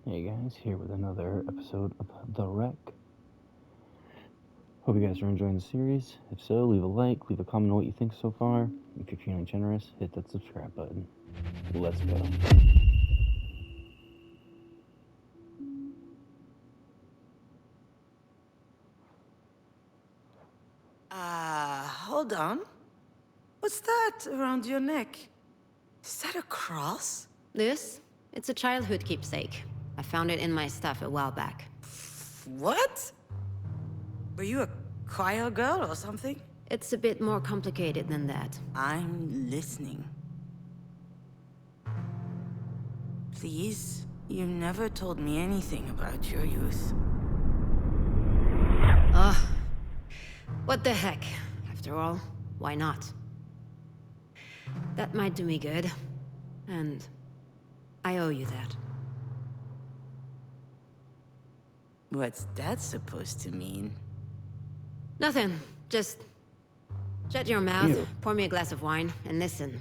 Hey guys, here with another episode of The Wreck. Hope you guys are enjoying the series. If so, leave a like, leave a comment on what you think so far. If you're feeling generous, hit that subscribe button. Let's go. Hold on. What's that around your neck? Is that a cross? This? It's a childhood keepsake. I found it in my stuff a while back. What? Were you a choir girl or something? It's a bit more complicated than that. I'm listening. Please, you never told me anything about your youth. Ugh. What the heck? After all, why not? That might do me good. And I owe you that. What's that supposed to mean? Nothing. Just shut your mouth, Ew. pour me a glass of wine, and listen.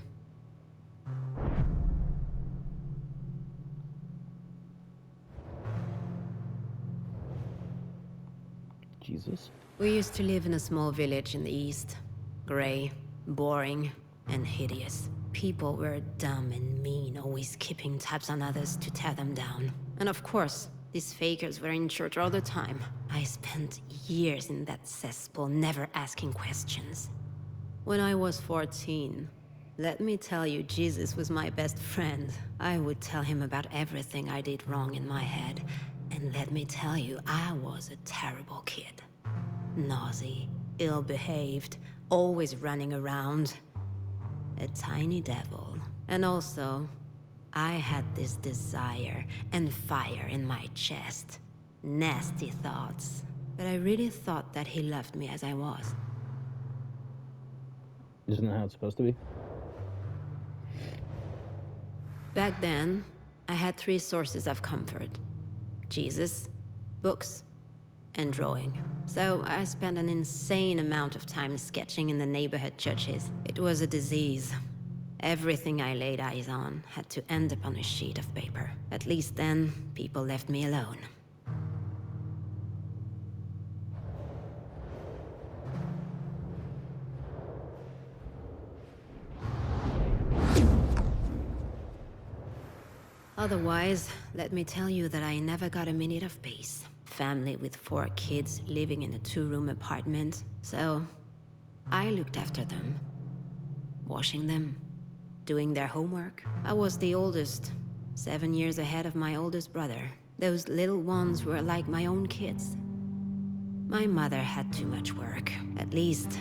Jesus. We used to live in a small village in the east. Gray, boring, and hideous. People were dumb and mean, always keeping tabs on others to tear them down. And of course, these fakers were in church all the time. I spent years in that cesspool, never asking questions. When I was 14, let me tell you, Jesus was my best friend. I would tell him about everything I did wrong in my head. And let me tell you, I was a terrible kid. Naughty, ill-behaved, always running around. A tiny devil. And also, I had this desire and fire in my chest. Nasty thoughts. But I really thought that he loved me as I was. Isn't that how it's supposed to be? Back then, I had three sources of comfort. Jesus, books, and drawing. So I spent an insane amount of time sketching in the neighborhood churches. It was a disease. Everything I laid eyes on had to end up on a sheet of paper. At least then, people left me alone. Otherwise, let me tell you that I never got a minute of peace. Family with 4 kids living in a 2-room apartment. So, I looked after them. Washing them. Doing their homework. I was the oldest. 7 years ahead of my oldest brother. Those little ones were like my own kids. My mother had too much work. At least,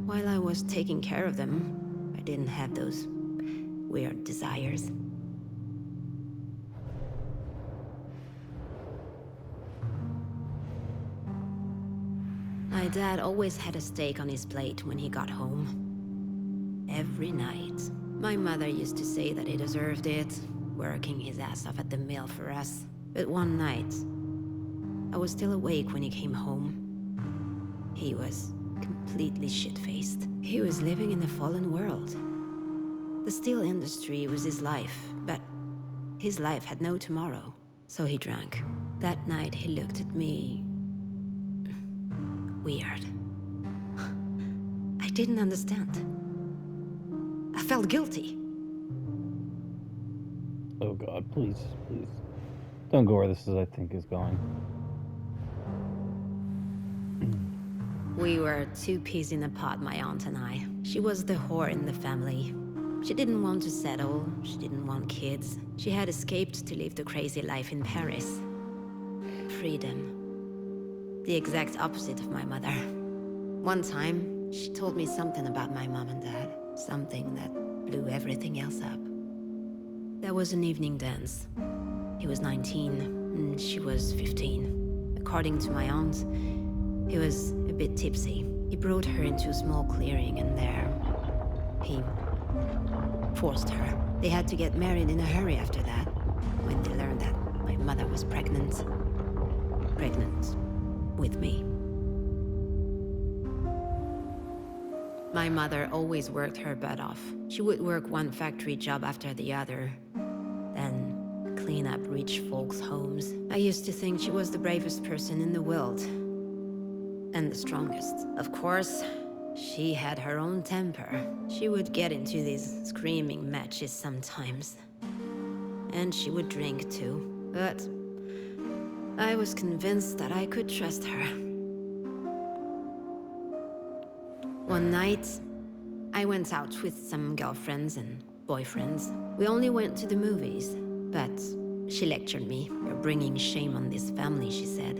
while I was taking care of them, I didn't have those weird desires. My dad always had a steak on his plate when he got home. Every night. My mother used to say that he deserved it, working his ass off at the mill for us. But one night, I was still awake when he came home. He was completely shit-faced. He was living in the fallen world. The steel industry was his life, but his life had no tomorrow. So he drank. That night he looked at me weird. I didn't understand. I felt guilty. Oh god, please, please. Don't go where this is, I think, is going. We were 2 peas in a pod, my aunt and I. She was the whore in the family. She didn't want to settle, she didn't want kids. She had escaped to live the crazy life in Paris. Freedom. The exact opposite of my mother. One time, she told me something about my mom and dad. Something that blew everything else up. There was an evening dance. He was 19, and she was 15. According to my aunt, he was a bit tipsy. He brought her into a small clearing, and there, he forced her. They had to get married in a hurry after that, when they learned that my mother was pregnant. Pregnant with me. My mother always worked her butt off. She would work one factory job after the other, then clean up rich folks' homes. I used to think she was the bravest person in the world. And the strongest. Of course, she had her own temper. She would get into these screaming matches sometimes. And she would drink too. But I was convinced that I could trust her. One night, I went out with some girlfriends and boyfriends. We only went to the movies, but she lectured me. "You're bringing shame on this family," she said.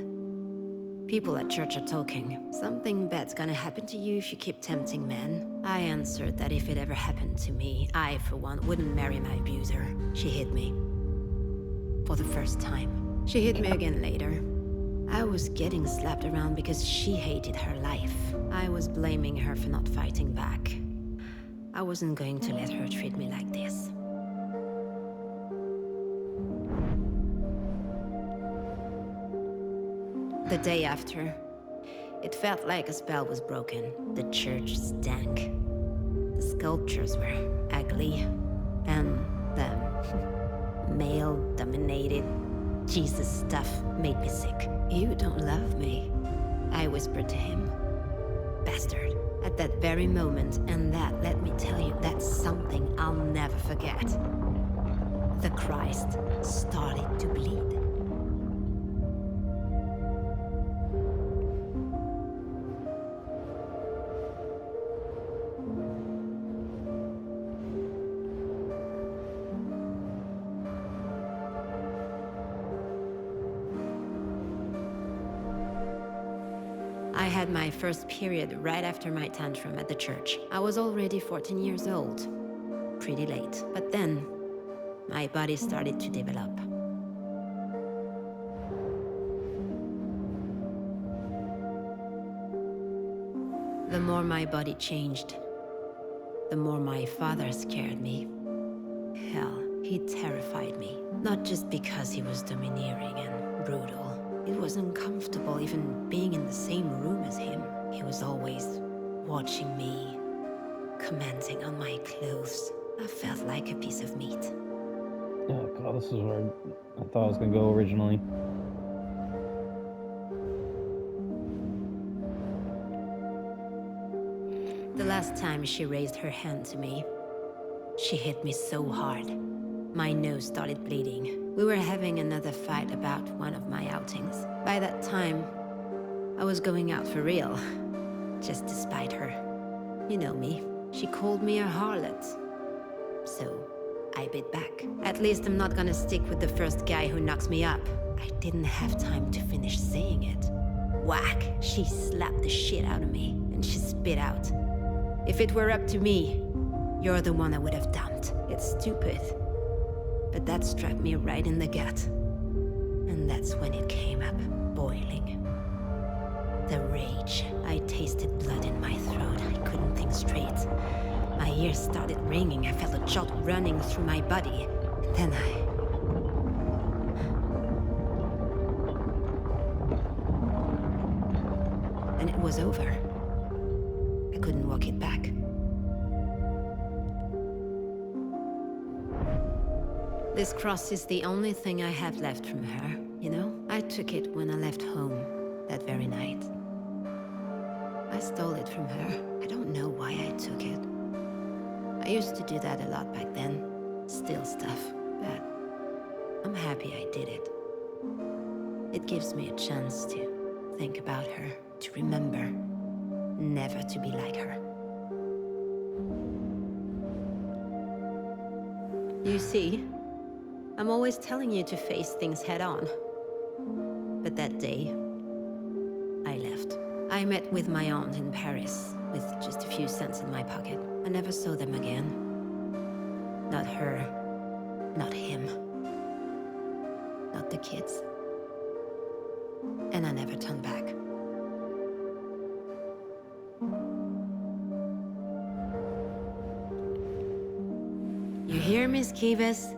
"People at church are talking. Something bad's gonna happen to you if you keep tempting men." I answered that if it ever happened to me, I, for one, wouldn't marry my abuser. She hit me. For the first time. She hit me again later. I was getting slapped around because she hated her life. I was blaming her for not fighting back. I wasn't going to let her treat me like this. The day after, it felt like a spell was broken. The church stank. The sculptures were ugly. And the male-dominated Jesus stuff made me sick. "You don't love me," I whispered to him. Bastard. At that very moment, and that, let me tell you, that's something I'll never forget. The Christ started to bleed. I had my first period right after my tantrum at the church. I was already 14 years old. Pretty late. But then, my body started to develop. The more my body changed, the more my father scared me. Hell, he terrified me. Not just because he was domineering and brutal. It was uncomfortable even being in the same room as him. He was always watching me, commenting on my clothes. I felt like a piece of meat. Oh god, this is where I thought I was gonna go originally. The last time she raised her hand to me, she hit me so hard. My nose started bleeding. We were having another fight about one of my outings. By that time, I was going out for real, just to spite her. You know me. She called me a harlot. So, I bit back. At least I'm not gonna stick with the first guy who knocks me up. I didn't have time to finish saying it. Whack! She slapped the shit out of me, and she spit out. "If it were up to me, you're the one I would have dumped." It's stupid. But that struck me right in the gut. And that's when it came up, boiling. The rage. I tasted blood in my throat. I couldn't think straight. My ears started ringing. I felt a jolt running through my body. And then And it was over. I couldn't walk it back. This cross is the only thing I have left from her, you know? I took it when I left home that very night. I stole it from her. I don't know why I took it. I used to do that a lot back then. Steal stuff, but I'm happy I did it. It gives me a chance to think about her, to remember, never to be like her. You see? I'm always telling you to face things head on. But that day, I left. I met with my aunt in Paris, with just a few cents in my pocket. I never saw them again. Not her, not him, not the kids. And I never turned back. You hear, Miss Kivas?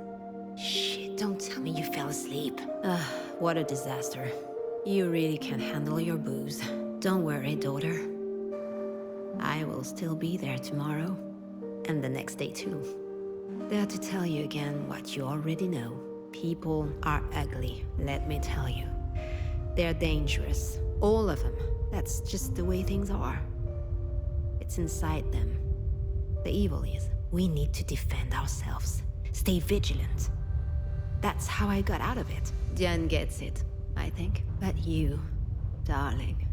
Shit, don't tell me you fell asleep. Ugh, what a disaster. You really can't handle your booze. Don't worry, daughter. I will still be there tomorrow, and the next day too. There to tell you again what you already know. People are ugly, let me tell you. They're dangerous. All of them. That's just the way things are. It's inside them. The evil is, we need to defend ourselves. Stay vigilant. That's how I got out of it. Diane gets it, I think. But you, darling...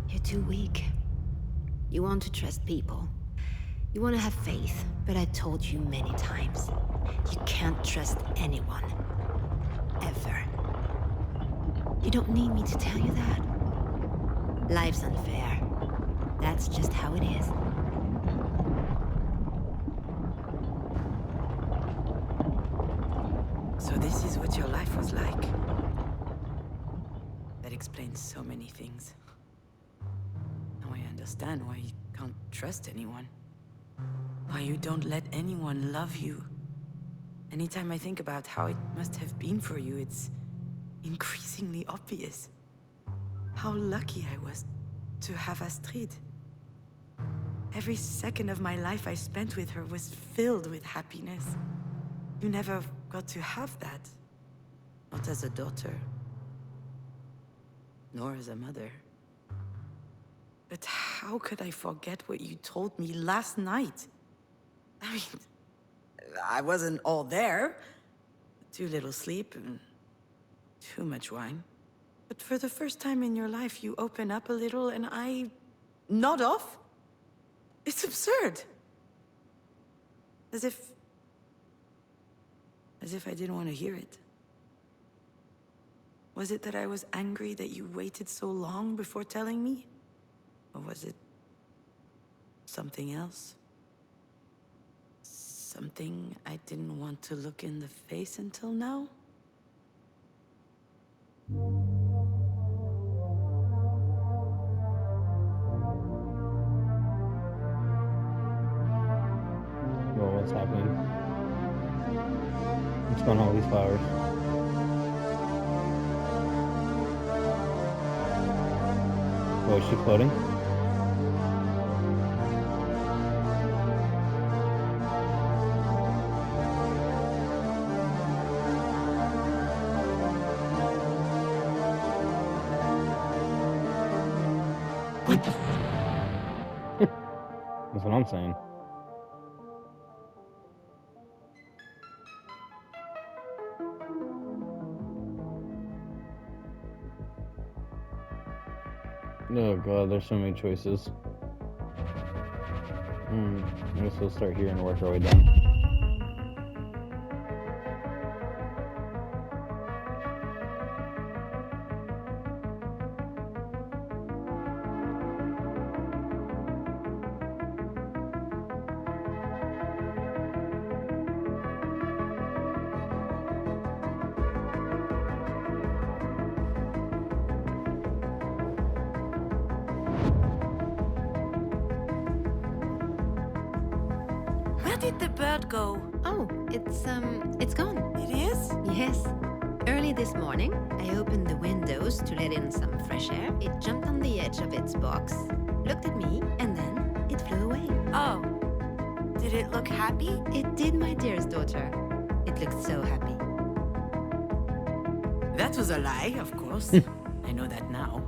you're too weak. You want to trust people. You want to have faith, but I told you many times. You can't trust anyone. Ever. You don't need me to tell you that. Life's unfair. That's just how it is. So this is what your life was like. That explains so many things. Now I understand why you can't trust anyone. Why you don't let anyone love you. Anytime I think about how it must have been for you, it's increasingly obvious. How lucky I was to have Astrid. Every second of my life I spent with her was filled with happiness. You never got to have that. Not as a daughter. Nor as a mother. But how could I forget what you told me last night? I mean, I wasn't all there. Too little sleep and too much wine. But for the first time in your life, you open up a little and I nod off? It's absurd. As if I didn't want to hear it. Was it that I was angry that you waited so long before telling me? Or was it something else? Something I didn't want to look in the face until now? Well, what's happening? What's going on with these flowers? Oh, is she floating? That's what I'm saying. Oh god, there's so many choices. I guess we'll start here and work our way down. Where did the bird go? Oh, it's gone. It is? Yes. Early this morning, I opened the windows to let in some fresh air. It jumped on the edge of its box, looked at me, and then it flew away. Oh. Did it look happy? It did, my dearest daughter. It looked so happy. That was a lie, of course. I know that now.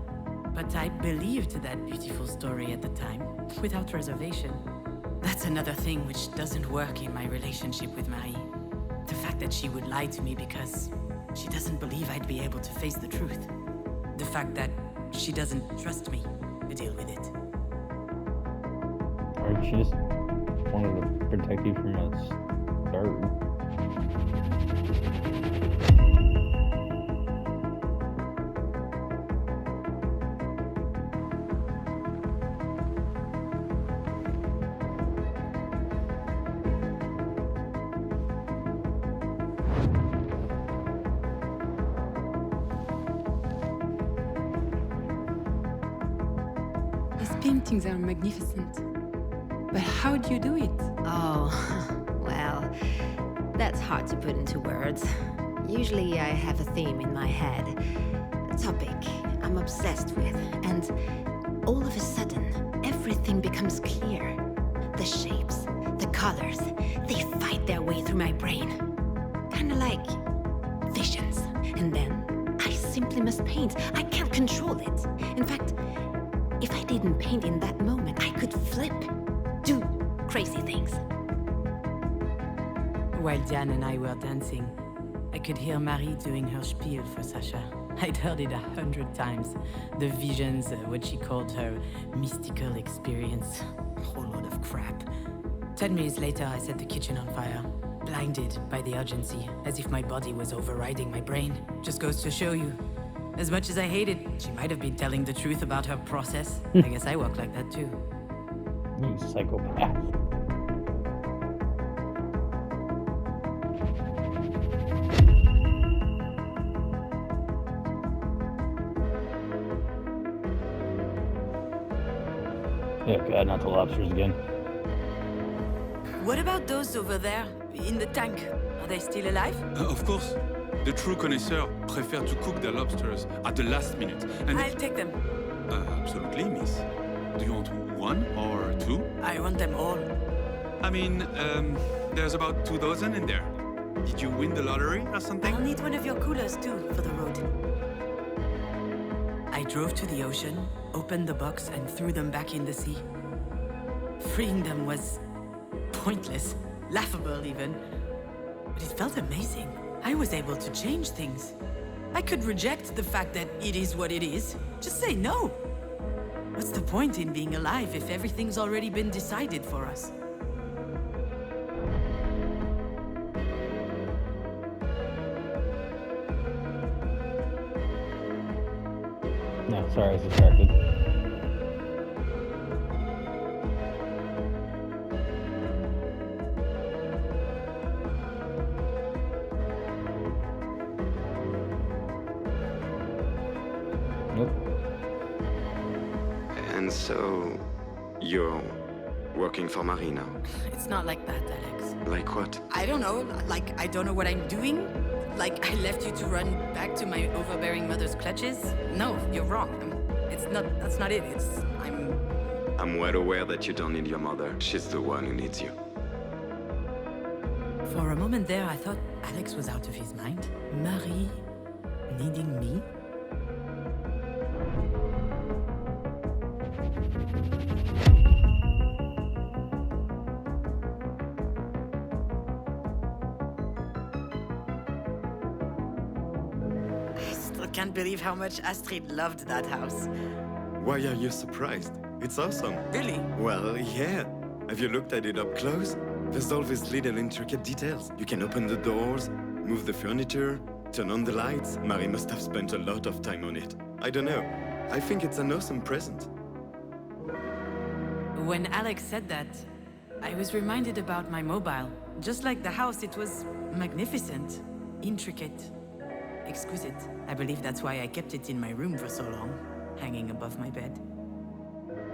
But I believed that beautiful story at the time, without reservation. That's another thing which doesn't work in my relationship with Marie. The fact that she would lie to me because she doesn't believe I'd be able to face the truth. The fact that she doesn't trust me to deal with it. Or she just wanted to protect you from a bird. These paintings are magnificent. But how do you do it? Oh, well, that's hard to put into words. Usually I have a theme in my head, a topic I'm obsessed with, and all of a sudden, everything becomes clear. The shapes, the colors, they fight their way through my brain. kind of like visions. And then I simply must paint. I can't control it. In fact, if I didn't paint in that moment, I could flip, do crazy things. While Diane and I were dancing, I could hear Marie doing her spiel for Sasha. I'd heard it 100 times. The visions, what she called her mystical experience. A whole lot of crap. 10 minutes later, I set the kitchen on fire. Blinded by the urgency, as if my body was overriding my brain. Just goes to show you. As much as I hate it, she might have been telling the truth about her process. I guess I work like that too. You psychopath. Yeah, God, not the lobsters again. What about those over there, in the tank? Are they still alive? Of course. The true connoisseur prefer to cook their lobsters at the last minute. And I'll take them. absolutely, miss. Do you want one or two? I want them all. I mean, there's about 2 dozen in there. Did you win the lottery or something? I'll need one of your coolers too, for the road. I drove to the ocean, opened the box, and threw them back in the sea. Freeing them was pointless, laughable even. But it felt amazing. I was able to change things. I could reject the fact that it is what it is. Just say no. What's the point in being alive if everything's already been decided for us? No, sorry, I was distracted. Nope. And so, you're working for Marie now? It's not like that, Alex. Like what? I don't know. Like, I don't know what I'm doing. Like, I left you to run back to my overbearing mother's clutches. No, you're wrong. That's not it. I'm well aware that you don't need your mother. She's the one who needs you. For a moment there, I thought Alex was out of his mind. Marie needing me? I still can't believe how much Astrid loved that house. Why are you surprised? It's awesome. Really? Well, yeah. Have you looked at it up close? There's all these little intricate details. You can open the doors, move the furniture, turn on the lights. Marie must have spent a lot of time on it. I don't know. I think it's an awesome present. When Alex said that, I was reminded about my mobile. Just like the house, it was magnificent, intricate, exquisite. I believe that's why I kept it in my room for so long, hanging above my bed.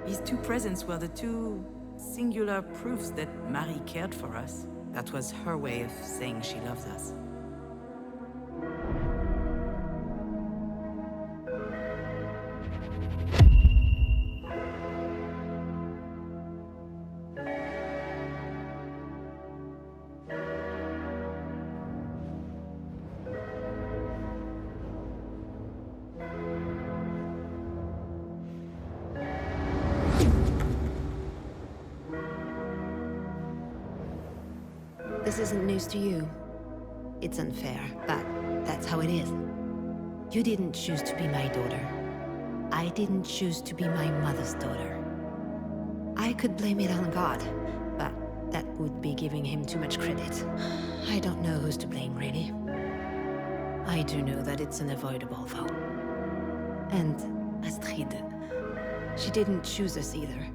These two presents were the two singular proofs that Marie cared for us. That was her way of saying she loves us. This isn't news to you. It's unfair, but that's how it is. You didn't choose to be my daughter. I didn't choose to be my mother's daughter. I could blame it on God, but that would be giving him too much credit. I don't know who's to blame, really. I do know that it's unavoidable, though. And Astrid, she didn't choose us either.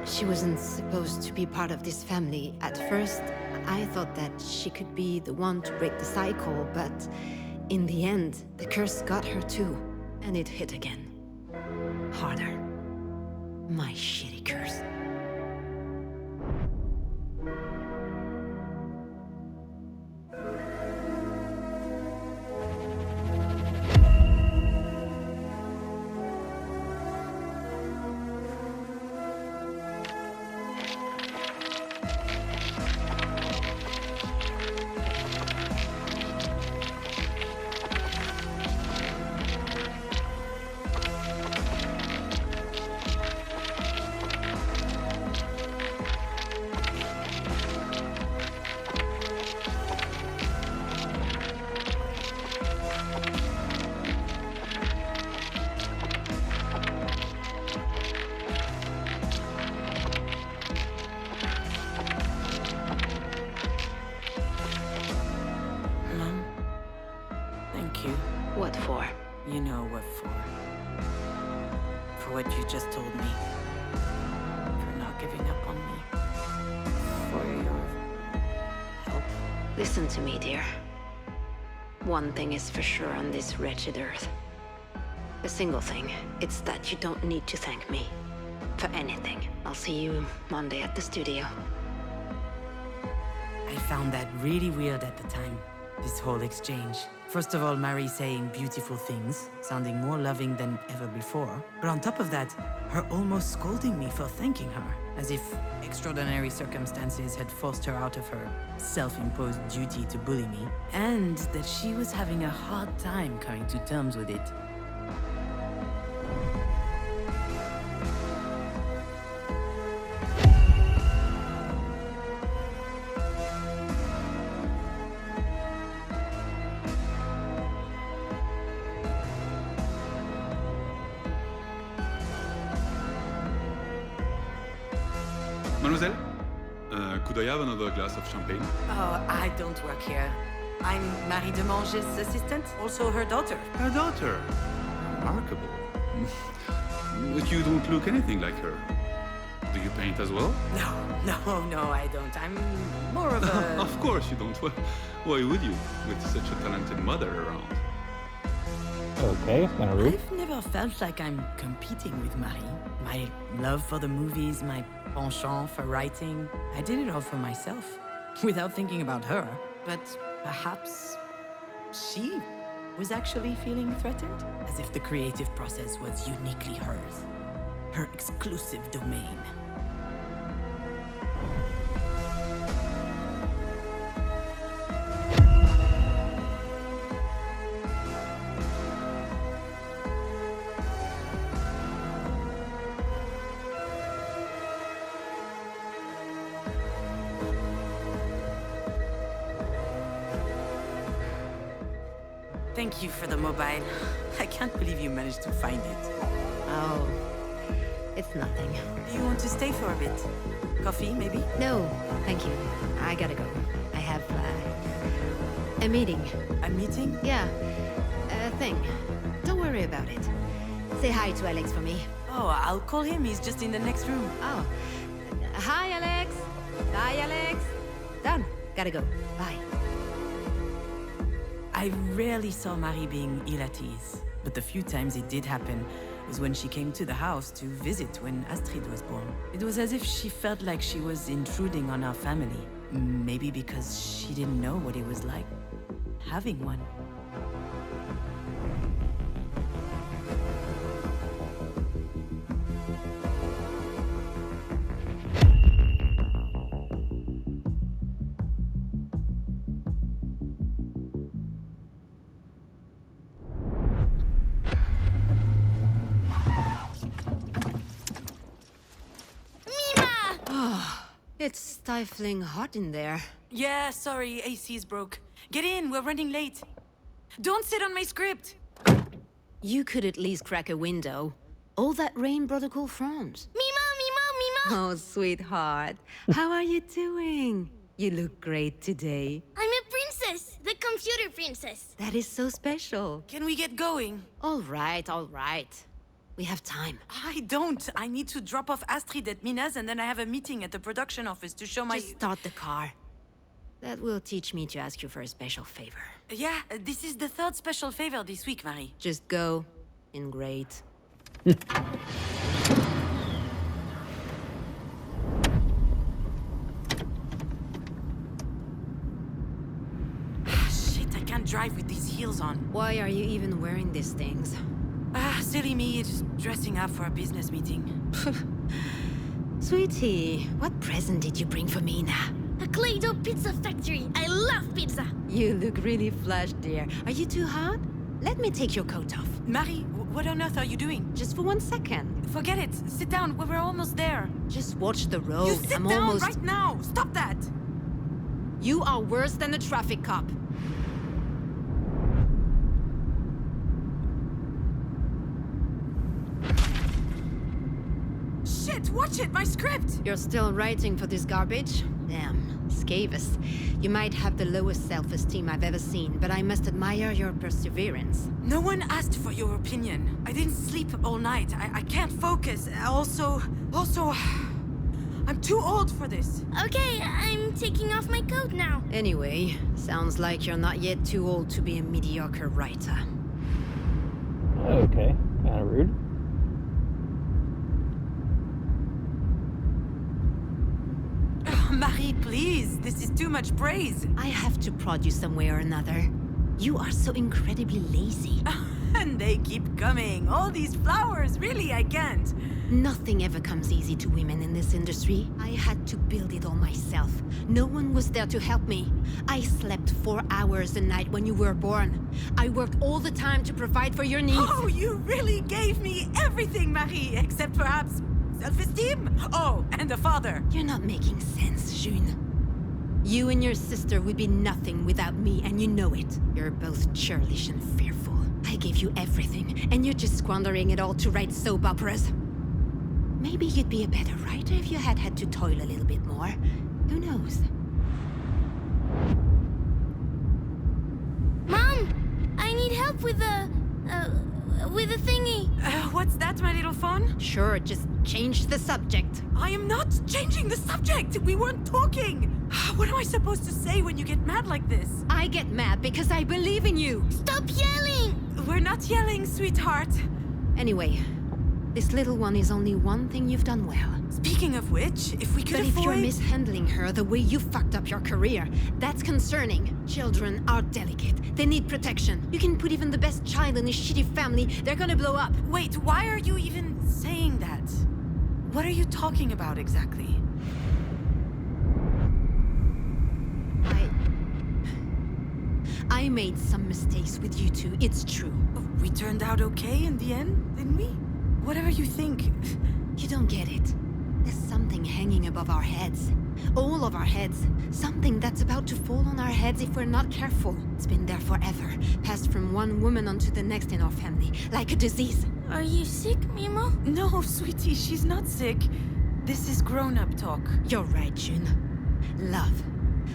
She wasn't supposed to be part of this family. At first, I thought that she could be the one to break the cycle, but in the end, the curse got her too, and it hit again. Harder. My shitty curse. thank you. What for? You know what for. For what you just told me. For not giving up on me. For your help. Listen to me, dear. One thing is for sure on this wretched earth. A single thing. It's that you don't need to thank me. For anything. I'll see you Monday at the studio. I found that really weird at the time. This whole exchange. First of all, Marie saying beautiful things, sounding more loving than ever before. But on top of that, her almost scolding me for thanking her, as if extraordinary circumstances had forced her out of her self-imposed duty to bully me, and that she was having a hard time coming to terms with it. Mademoiselle, could I have another glass of champagne? Oh, I don't work here. I'm Marie Demange's assistant, also her daughter. Her daughter. Remarkable. But you don't look anything like her. Do you paint as well? No, I don't. I'm more of a... Of course you don't. Why would you, with such a talented mother around? Okay, kind of rude. I've never felt like I'm competing with Marie. My love for the movies, my penchant for writing, I did it all for myself, without thinking about her. But perhaps she was actually feeling threatened, as if the creative process was uniquely hers, her exclusive domain. Thank you for the mobile. I can't believe you managed to find it. Oh, it's nothing. You want to stay for a bit? Coffee, maybe? No, thank you. I gotta go. I have, a meeting. A meeting? Yeah, a thing. Don't worry about it. Say hi to Alex for me. Oh, I'll call him. He's just in the next room. Oh. Hi, Alex. Bye, Alex. Done. Gotta go. Bye. I rarely saw Marie being ill at ease, but the few times it did happen was when she came to the house to visit when Astrid was born. It was as if she felt like she was intruding on our family. Maybe because she didn't know what it was like having one. It's stifling hot in there. Yeah, sorry, AC's broke. Get in, we're running late. Don't sit on my script! You could at least crack a window. All that rain brought a cool front. Mima! Oh, sweetheart. How are you doing? You look great today. I'm a princess! The computer princess! That is so special. Can we get going? All right, all right. We have time. I don't. I need to drop off Astrid at Mina's and then I have a meeting at the production office to show my... Just start the car. That will teach me to ask you for a special favor. Yeah, this is the third special favor this week, Marie. Just go. In great. Shit, I can't drive with these heels on. Why are you even wearing these things? Silly me, just dressing up for a business meeting. Sweetie, what present did you bring for Mina? A Clay-Doh pizza factory! I love pizza! You look really flushed, dear. Are you too hot? Let me take your coat off. Marie, what on earth are you doing? Just for 1 second. Forget it. Sit down. We're almost there. Just watch the road. You sit I'm down almost... right now. Stop that. You are worse than a traffic cop. Shit, watch it. My script. You're still writing for this garbage? Damn. Skavis, you might have the lowest self-esteem I've ever seen, but I must admire your perseverance. No one asked for your opinion. I didn't sleep all night. I can't focus. Also, I'm too old for this. Okay, I'm taking off my coat now. Anyway, sounds like you're not yet too old to be a mediocre writer. Okay, kind of rude. Marie, please. This is too much praise. I have to prod you some way or another. You are so incredibly lazy. And they keep coming. All these flowers. Really, I can't. Nothing ever comes easy to women in this industry. I had to build it all myself. No one was there to help me. I slept 4 hours a night when you were born. I worked all the time to provide for your needs. Oh, you really gave me everything, Marie, except perhaps self-esteem. Oh, and a father. You're not making sense, June. You and your sister would be nothing without me, and you know it. You're both churlish and fearful. I gave you everything, and you're just squandering it all to write soap operas. Maybe you'd be a better writer if you had to toil a little bit more. Who knows? Mom, I need help with the thingy. What's that, my little phone? Sure, just change the subject. I am not changing the subject. We weren't talking. What am I supposed to say when you get mad like this? I get mad because I believe in you. Stop yelling! We're not yelling, sweetheart. Anyway, this little one is only one thing you've done well. Speaking of which, if we could But if you're mishandling her the way you fucked up your career, that's concerning. Children are delicate. They need protection. You can put even the best child in a shitty family, they're gonna blow up. Wait, why are you even saying that? What are you talking about exactly? I made some mistakes with you two, it's true. We turned out okay in the end, didn't we? Whatever you think. You don't get it. There's something hanging above our heads. All of our heads. Something that's about to fall on our heads if we're not careful. It's been there forever. Passed from one woman onto the next in our family. Like a disease. Are you sick, Mimo? No, sweetie, she's not sick. This is grown-up talk. You're right, June. Love.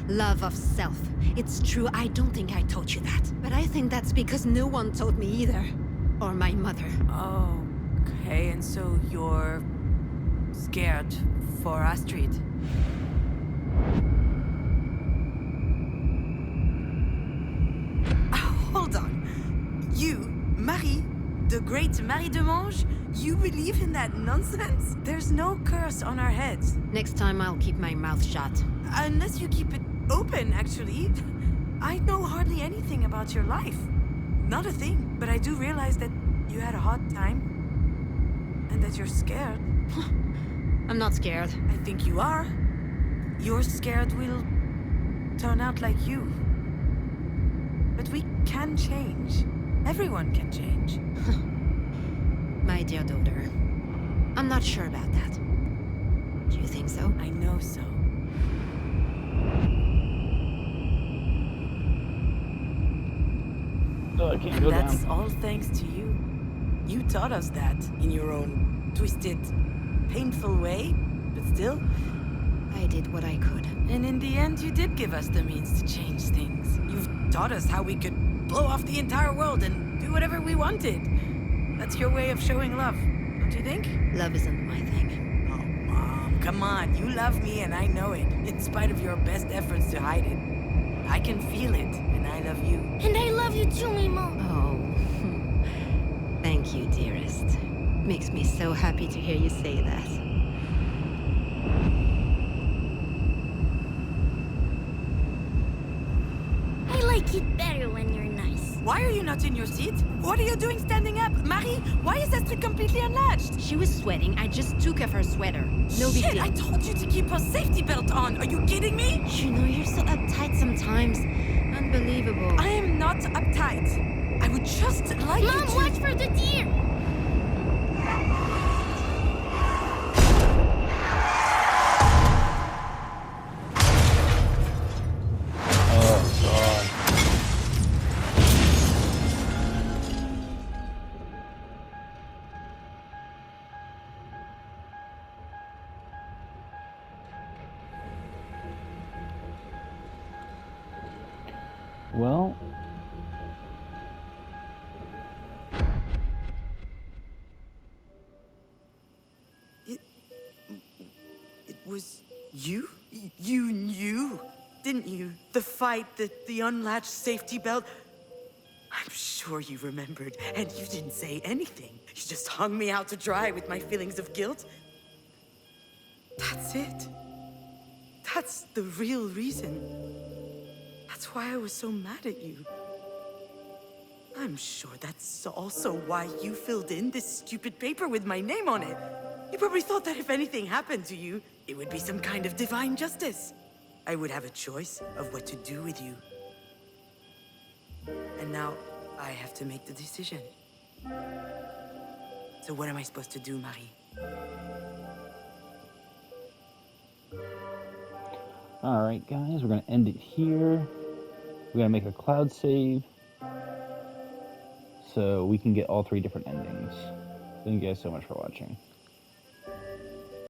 Love of self. It's true, I don't think I taught you that. But I think that's because no one taught me either. Or my mother. Okay, and so you're scared for Astrid? Hold on. You, Marie, the great Marie de Monge, you believe in that nonsense? There's no curse on our heads. Next time I'll keep my mouth shut. Unless you keep it open, actually. I know hardly anything about your life. Not a thing. But I do realize that you had a hard time. And that you're scared. I'm not scared. I think you are. You're scared we'll turn out like you. But we can change. Everyone can change. My dear daughter, I'm not sure about that. Do you think so? I know so. Oh, I can't go That's down. all thanks to you. You taught us that in your own twisted, painful way, but still. I did what I could. And in the end, you did give us the means to change things. You've taught us how we could blow off the entire world and do whatever we wanted. That's your way of showing love, don't you think? Love isn't my thing. Oh, Mom, come on. You love me and I know it, in spite of your best efforts to hide it. I can feel it, and I love you. And I love you too, Mimo. Oh, thank you, dearest. Makes me so happy to hear you say that. I like it better when you're nice. Why are you not in your seat? What are you doing standing up? Marie, why is Astrid completely unlatched? She was sweating. I just took off her sweater. No big Shit, deal. I told you to keep her safety belt on. Are you kidding me? You know, you're so uptight sometimes. Unbelievable. I am not uptight. I would just like you Mom, to... watch for the deer! Oh, God. The fight, the unlatched safety belt. I'm sure you remembered, and you didn't say anything. You just hung me out to dry with my feelings of guilt. That's it. That's the real reason. That's why I was so mad at you. I'm sure that's also why you filled in this stupid paper with my name on it. You probably thought that if anything happened to you, it would be some kind of divine justice. I would have a choice of what to do with you. And now, I have to make the decision. So what am I supposed to do, Marie? Alright guys, we're going to end it here. We're going to make a cloud save so we can get all 3 different endings. Thank you guys so much for watching.